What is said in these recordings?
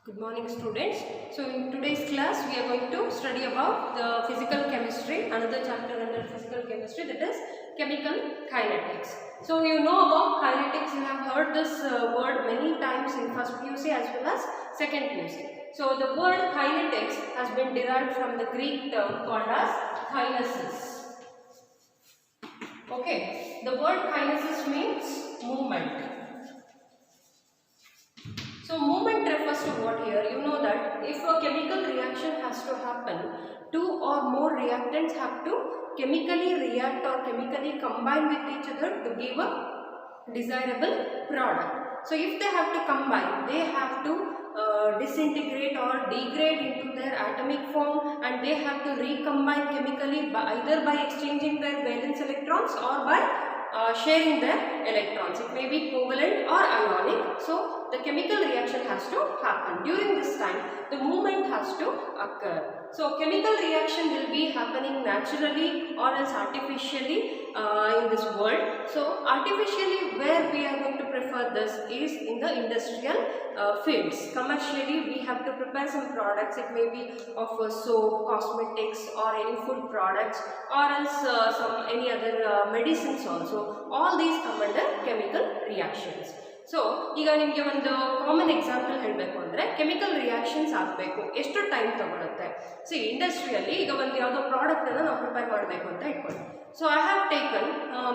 Good morning students. So in today's class we are going to study about the physical chemistry, another chapter under physical chemistry, that is chemical kinetics. So you know about kinetics, you have heard this word many times in first PUC as well as second PUC. So the word kinetics has been derived from the Greek term called as kinesis. Okay, the word kinesis means movement. So movement refers to what here? You know that if a chemical reaction has to happen, two or more reactants have to chemically react or chemically combine with each other to give a desirable product. So if they have to combine, they have to disintegrate or degrade into their atomic form, and they have to recombine chemically either by exchanging their valence electrons or by sharing their electrons. It may be covalent or ionic. So the chemical reaction has to happen. During this time, the movement has to occur. So chemical reaction will be happening naturally or else artificially in this world. So artificially, where we are going to prefer this is in the industrial fields. Commercially, we have to prepare some products. It may be of soap, cosmetics, or any food products, or else any other medicines also. All these come under chemical reactions. So ಈಗ ನಿಮಗೆ ಒಂದು common example ಹೇಳಬೇಕು ಅಂದರೆ chemical reactions ಆಗಬೇಕು, ಎಷ್ಟು time ತಗೊಳುತ್ತೆ. C ಇಂಡಸ್ಟ್ರಿಯಲ್ಲಿ ಈಗ ಒಂದು ಯಾವುದೋ ಪ್ರಾಡಕ್ಟನ್ನು ನಾವು ಪ್ರಿಪೇರ್ ಮಾಡಬೇಕು ಅಂತ ಇಟ್ಕೊಳ್ಳಿ. So I have taken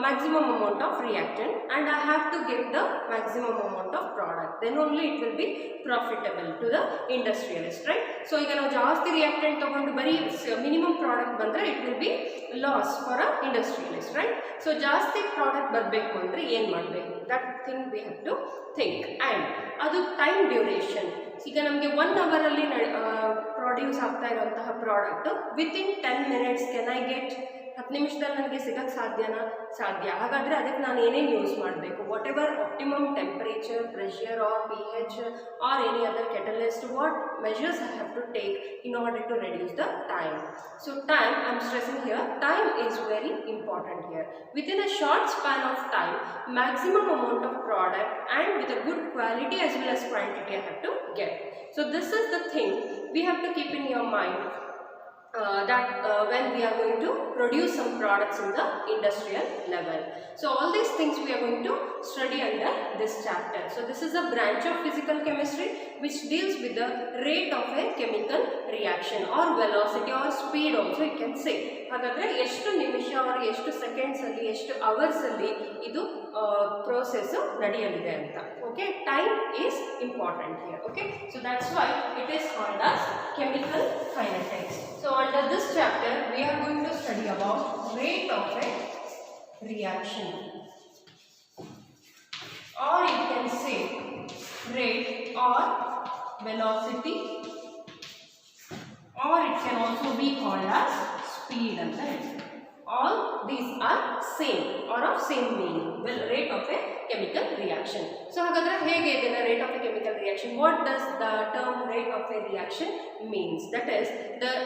maximum amount of reactant and I have to get the maximum amount of product, then only it will be profitable to the industrialist, right. So ಈಗ ನಾವು ಜಾಸ್ತಿ ರಿಯಾಕ್ಟೆಂಟ್ ತಗೊಂಡು ಬರೀ minimum product ಬಂದರೆ it will be loss for a industrialist, right. So ಜಾಸ್ತಿ product ಬರಬೇಕು ಅಂದರೆ ಏನು ಮಾಡಬೇಕು, that thing we have to think. And ಅದು ಟೈಮ್ ಡ್ಯೂರೇಷನ್. ಈಗ ನಮಗೆ 1 ಅವರಲ್ಲಿ ಪ್ರೊಡ್ಯೂಸ್ ಆಗ್ತಾ ಇರುವಂತಹ product within 10 minutes can I get, 10 ನಿಮಿಷದಲ್ಲಿ ನನಗೆ ಸಿಗೋಕ್ಕೆ ಸಾಧ್ಯನಾ? ಸಾಧ್ಯ. ಹಾಗಾದರೆ ಅದಕ್ಕೆ ನಾನು ಏನೇನು ಯೂಸ್ ಮಾಡಬೇಕು? Whatever optimum temperature, pressure or pH or any other catalyst, what measures I have to take in order to reduce the time. So time, I am stressing here, time is very important here. Within a short span of time, maximum amount of product and with a good quality as well as quantity I have to get. So this is the thing we have to keep in your mind. When we are going to produce some products in the industrial level. So all these things we are going to study under this chapter. So this is a branch of physical chemistry which deals with the rate of a chemical reaction or velocity or speed also you can say. ಹಾಗಾದರೆ ಎಷ್ಟು ನಿಮಿಷ or ಎಷ್ಟು seconds ಅಲ್ಲಿ, ಎಷ್ಟು hours ಅಲ್ಲಿ ಇದು process ನಡೆಯಲಿದೆ ಅಂತ. Okay, time is important here. Okay, so that's why it is called as chemical kinetics. So under this chapter we are going to study about rate of a reaction, or you can say rate or velocity, or it can also be called as speed. All these are same or of same meaning. Well, rate of a chemical reaction. So hagadre hege idena rate of a chemical reaction? What does the term rate of a reaction means? That is,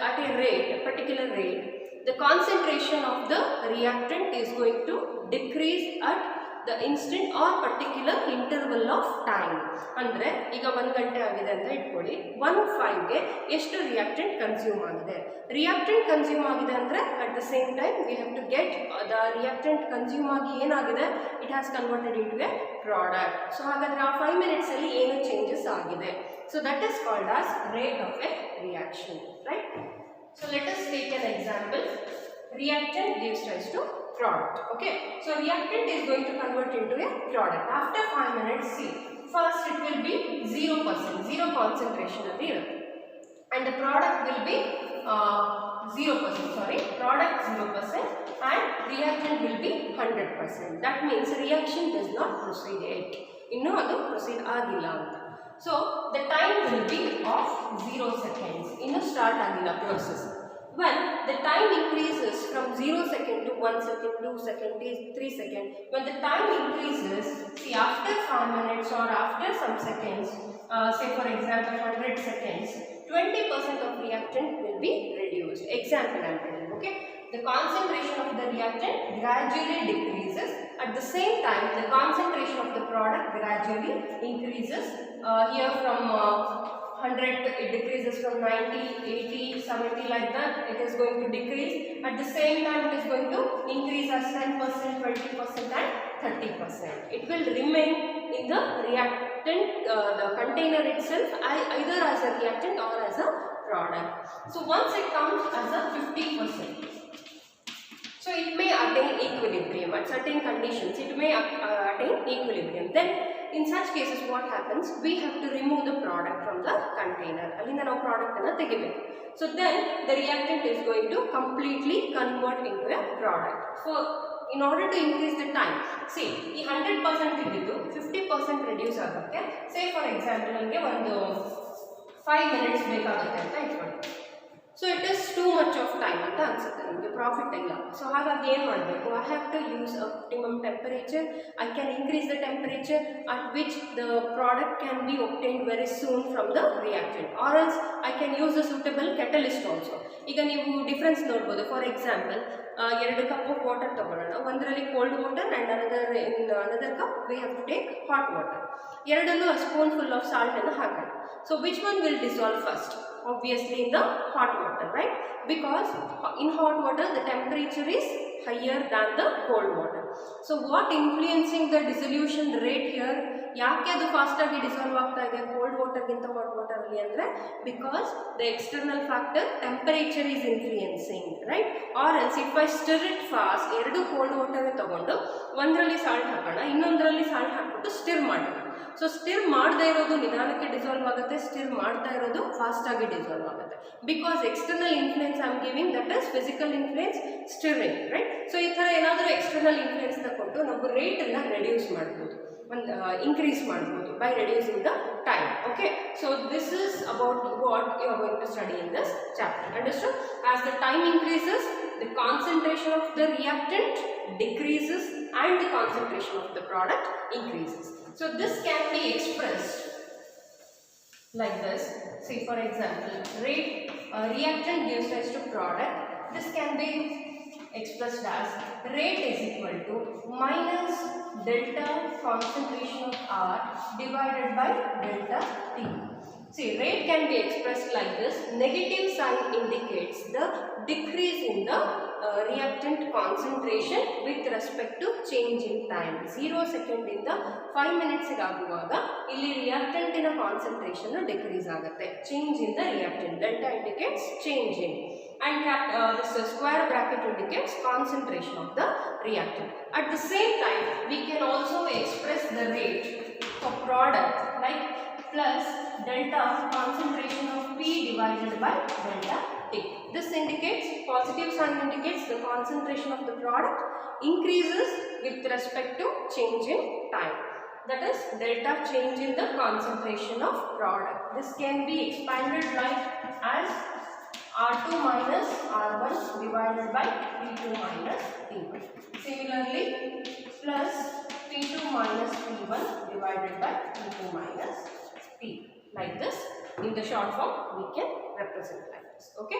at a rate, a particular rate, the concentration of the reactant is going to decrease at the instant or particular interval of time. ಅಂದರೆ ಈಗ 1 ಗಂಟೆ ಆಗಿದೆ ಅಂತ ಇಟ್ಕೊಳ್ಳಿ, 1:05 ಗೆ ಎಷ್ಟು reactant consume ಆಗಿದೆ. Reactant consume ಆಗಿದೆ ಅಂದರೆ at the same time we have to get the reactant consume ಆಗಿ ಏನಾಗಿದೆ, it has converted into a product. So ಹಾಗಾದರೆ ಆ 5 minutes ಅಲ್ಲಿ ಏನು ಚೇಂಜಸ್ ಆಗಿದೆ. So that is called as rate of a reaction, right. So let us take an example. Reactant gives rise to product. Okay, so reactant is going to convert into a product. After 5 minutes, see, first it will be 0%, zero concentration of the and the product will be 0%, sorry, product 0% and reactant will be 100%. That means reaction does not proceed yet. Innu adu proceed agilla anta. So the time will be of 0 seconds. Innu start agilla process. When the time increases from 0 second to 1 second, 2 second, 3 second, when the time increases, see, after 5 minutes or after some seconds, say for example 100 seconds, 20% of reactant will be reduced. Example I am telling, okay. The concentration of the reactant gradually decreases. At the same time, the concentration of the product gradually increases. Here from 100 it decreases from 90, 80, 70 like that, it is going to decrease. At the same time it is going to increase as 10%, 20% and 30%. It will remain in the reactant, the container itself, either as a reactant or as a product. So once it comes as a 50%, so it may attain equilibrium at certain conditions, it may attain equilibrium. Then in such cases what happens, we have to remove the product from the container. Allinda now product anna tegibeku. So then the reactant is going to completely convert into a product. So in order to increase the time, see ಈ 100% ಇದ್ದಿದ್ದು 50% reduce ಆಗುತ್ತೆ. Say for example ನನಗೆ ಒಂದು 5 minutes ಬೇಕಾಗುತ್ತೆ ಅಂತ ಇಟ್ಕೊಳ್ಳಿ. So it is too much of time ಅಂತ ಅನ್ಸುತ್ತೆ ನಿಮಗೆ, ಪ್ರಾಫಿಟ್ ಇಲ್ಲ. ಸೊ ಹಾಗಾಗಿ ಏನು ಮಾಡಬೇಕು, I have to use a optimum temperature. I can increase the temperature at which the product can be obtained very soon from the reactant, or else I can use a suitable catalyst also. ಈಗ ನೀವು difference ನೋಡ್ಬೋದು. For example 2 cup of water ತಗೊಳ್ಳೋಣ, ಒಂದರಲ್ಲಿ cold water and another cup we have to take hot water. ಎರಡಲ್ಲೂ a spoonful of salt ಅನ್ನು ಹಾಕೋಣ. So which one will dissolve first? Obviously in the hot water, right? Because in hot water the temperature is higher than the cold water. So what influencing the dissolution rate here? ಯಾಕೆ ಅದು fast ಆಗಿ dissolve ಆಗ್ತಾ ಇದೆ cold ವಾಟರ್ಗಿಂತ hot water ಅಲ್ಲಿ ಅಂದ್ರೆ, because the external factor temperature is influencing, right? Or else if I stir it fast, ಎರಡು cold water ತಗೊಂಡು ಒಂದರಲ್ಲಿ ಸಾಲ್ಟ್ ಹಾಕೋಣ, ಇನ್ನೊಂದರಲ್ಲಿ ಸಾಲ್ಟ್ ಹಾಕ್ಬಿಟ್ಟು ಸ್ಟಿರ್ ಮಾಡೋಣ. ಸೊ ಸ್ಟಿರ್ ಮಾಡದೇ ಇರೋದು ನಿಧಾನಕ್ಕೆ ಡಿಸಾಲ್ವ್ ಆಗುತ್ತೆ, ಸ್ಟಿರ್ ಮಾಡ್ತಾ ಇರೋದು ಫಾಸ್ಟ್ ಆಗಿ ಡಿಸಾಲ್ವ್ ಆಗುತ್ತೆ. Because external influence I am giving, that is physical influence, stirring, right? So ಈ ಥರ ಏನಾದರೂ ಎಕ್ಸ್ಟರ್ನಲ್ ಇನ್ಫ್ಲೂಯೆನ್ಸ್ನ ಕೊಟ್ಟು ನಾವು ರೇಟನ್ನು ರೆಡ್ಯೂಸ್ ಮಾಡ್ಬೋದು, ಒಂದು ಇನ್ಕ್ರೀಸ್ ಮಾಡ್ಬೋದು by reducing the time. Okay, so this is about what you are going to study in this chapter. Understood? As the time increases, the concentration of the reactant decreases and the concentration of the product increases. So this can be expressed like this. See for example, reactant gives rise to product. This can be expressed as rate is equal to minus delta concentration of R divided by delta T. See, rate can be expressed like this. Negative sign indicates the decrease in the reactant concentration with respect to change in time. 0 second ಇಂದ 5 minutes ಆಗುವಾಗ ಇಲ್ಲಿ reactant ಇನ concentration decrease ಆಗುತ್ತೆ. Change in the reactant. Delta indicates change in. And this square bracket indicates concentration of the reactant. At the same time, we can also express the rate for product like plus delta concentration of P divided by delta T. This indicates, positive sign indicates the concentration of the product increases with respect to change in time. That is delta change in the concentration of product. This can be expanded like as R2 minus R1 divided by P2 minus P1. Similarly, plus P2 minus P1 divided by P2 minus P. Like this, in the short form we can represent like this. Okay.